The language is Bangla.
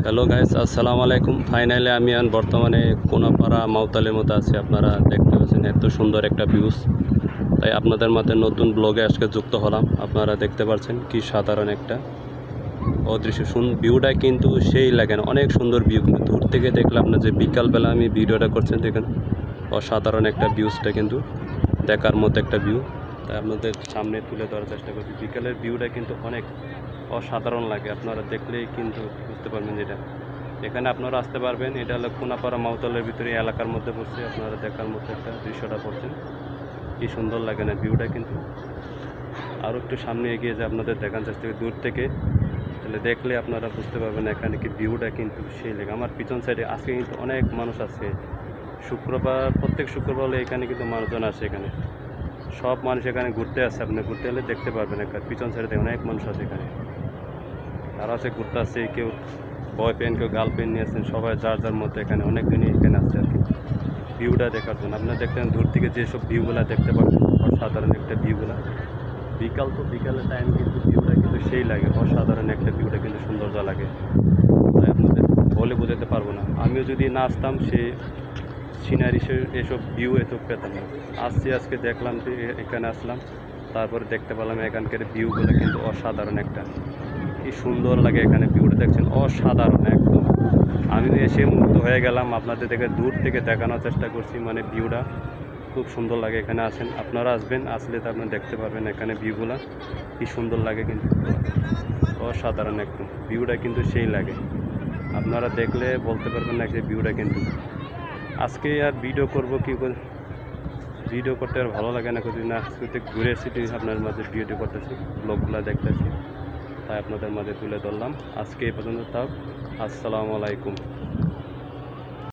হ্যালো গাইস, আসসালামু আলাইকুম। ফাইনালি আমি বর্তমানে কোনাপাড়া মাওতালের মতো আছি। আপনারা দেখতে পাচ্ছেন এত সুন্দর একটা ভিউজ, তাই আপনাদের মধ্যে নতুন ব্লগে আজকে যুক্ত হলাম। আপনারা দেখতে পাচ্ছেন কি সাধারণ একটা অদৃশ্য ভিউটা কিন্তু সেই লাগে না, অনেক সুন্দর ভিউ। কিন্তু দূর থেকে দেখলাম না যে বিকালবেলা আমি ভিডিওটা করছেন, দেখেন অসাধারণ একটা ভিউজটা কিন্তু দেখার মতো একটা ভিউ। তাই আপনাদের সামনে তুলে ধরার চেষ্টা করছি। বিকালের ভিউটা কিন্তু অনেক অসাধারণ লাগে, আপনারা দেখলেই কিন্তু বুঝতে পারবেন যেটা এখানে আপনারা আসতে পারবেন। এটা হলো কোনাপাড়া মাওতলের ভিতরে এলাকার মধ্যে পড়ছে। আপনারা দেখার মতো একটা দৃশ্যটা পড়ছেন, কি সুন্দর লাগে না ভিউটা। কিন্তু আরও একটু সামনে এগিয়ে যে আপনাদের দেখার চেষ্টা করি দূর থেকে, তাহলে দেখলে আপনারা বুঝতে পারবেন এখানে কি ভিউটা কিন্তু সেই লাগে। আমার পিছন সাইডে আজকে কিন্তু অনেক মানুষ আছে, শুক্রবার, প্রত্যেক শুক্রবার হলে এখানে কিন্তু মানুষজন আসে। এখানে সব মানুষ এখানে ঘুরতে আসে, আপনি ঘুরতে এলে দেখতে পারবেন। একটা পিছন সাইডে অনেক মানুষ আছে এখানে, আর আছে ঘুরতে আসছে, কেউ বয়ফ্রেন্ড, কেউ গার্লফ্রেন্ড নিয়ে আসছেন, সবাই যার যার মধ্যে এখানে অনেক দিনই এখানে আসছে আর কি ভিউটা দেখার জন্য। আপনারা দেখতেন দূর থেকে যেসব ভিউগুলো দেখতে পাচ্ছেন, অসাধারণ একটা ভিউগুলো। বিকালের টাইম কিন্তু ভিউটা কিন্তু সেই লাগে, অসাধারণ একটা ভিউটা কিন্তু সৌন্দর্য লাগে। তাই আপনাদের বলে বোঝাতে পারবো না। আমিও যদি না আসতাম সেই সিনারি, এসব ভিউ এত পেতাম না। আজকে দেখলাম যে এখানে আসলাম, তারপরে দেখতে পেলাম এখানকার ভিউগুলো কিন্তু অসাধারণ একটা, কি সুন্দর লাগে এখানে ভিউটা দেখছেন, অসাধারণ একদম। আমি এসে মুগ্ধ হয়ে গেলাম, আপনাদের থেকে দূর থেকে দেখানোর চেষ্টা করছি। মানে ভিউটা খুব সুন্দর লাগে। এখানে আসেন, আপনারা আসবেন, আসলে তো আপনারা দেখতে পারবেন এখানে ভিউগুলো কি সুন্দর লাগে, কিন্তু অসাধারণ একদম ভিউটা কিন্তু সেই লাগে। আপনারা দেখলে বলতে পারবেন না যে ভিউটা কিন্তু। আজকে আর ভিডিও করব কি করে, ভিডিও করতে আর ভালো লাগে না, যদি না শুধু ঘুরে এসেছি আপনার মাঝে ভিডিও করতেছি, ব্লগগুলো দেখতেছি, তাই আপনাদের মাঝে তুলে ধরলাম। আজকে এই পর্যন্ত থাক। আসসালামু আলাইকুম।